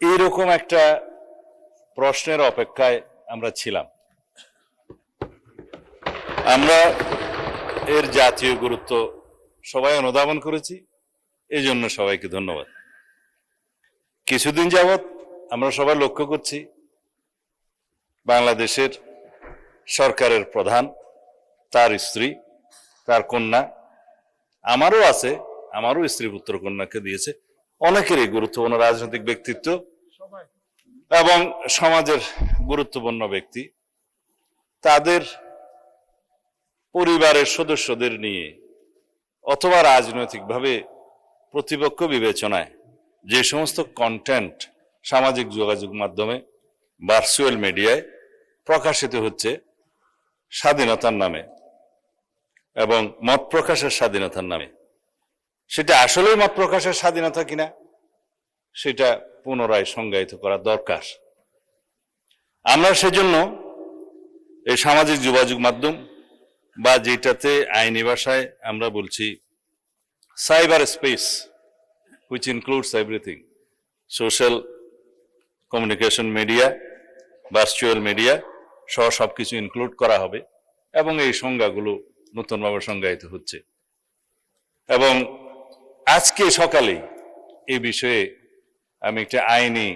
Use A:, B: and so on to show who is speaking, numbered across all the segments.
A: এইরকম একটা প্রশ্নের অপেক্ষায় আমরা ছিলাম। আমরা এর জাতীয় গুরুত্ব সবাই অনুধাবন করেছি, এই জন্য সবাইকে ধন্যবাদ। কিছুদিন যাবৎ আমরা সবাই লক্ষ্য করছি বাংলাদেশের সরকারের প্রধান, তার স্ত্রী, তার কন্যা, আমারও আছে, আমারও স্ত্রী পুত্র কন্যাকে দিয়েছে, অনেকেরই গুরুত্বপূর্ণ রাজনৈতিক ব্যক্তিত্ব এবং সমাজের গুরুত্বপূর্ণ ব্যক্তি তাদের পরিবারের সদস্যদের নিয়ে অথবা রাজনৈতিকভাবে প্রতিপক্ষ বিবেচনায় যে সমস্ত কন্টেন্ট সামাজিক যোগাযোগ মাধ্যমে ভার্চুয়াল মিডিয়ায় প্রকাশিত হচ্ছে স্বাধীনতার নামে এবং মত প্রকাশের স্বাধীনতার নামে, সেটা আসলেই মত প্রকাশের স্বাধীনতা কিনা সেটা পুনরায় সংজ্ঞায়িত করা দরকার। আমরা সেজন্য এই সামাজিক যোগাযোগ মাধ্যম বা যেটাতে আইনি ভাষায় আমরা বলছি cyber space, which includes everything, social communication media, virtual media সহ সবকিছু ইনক্লুড করা হবে এবং এই সংজ্ঞাগুলো নতুনভাবে সংজ্ঞায়িত হচ্ছে। এবং আজকে সকালেই এই বিষয়ে আমি একটা আইনি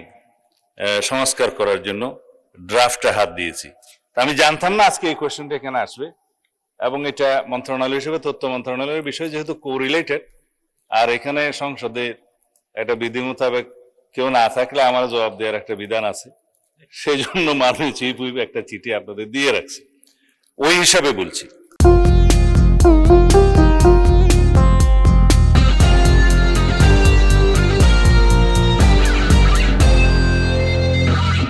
A: সংস্কার করার জন্য ড্রাফটে হাত দিয়েছি। আমি জানতাম না আজকে এই কোয়েশ্চেনটা এখানে আসবে, এবং এটা মন্ত্রণালয় হিসেবে তথ্য মন্ত্রণালয়ের বিষয় যেহেতু কোরিলেটেড, আর এখানে সংসদে একটা বিধি মোতাবেক কেউ না থাকলে আমার জবাব দেওয়ার একটা বিধান আছে, সেই জন্য মাননীয় চিফ হুইপ একটা চিঠি আপনাদের দিয়ে রাখছি, ওই হিসাবে বলছি।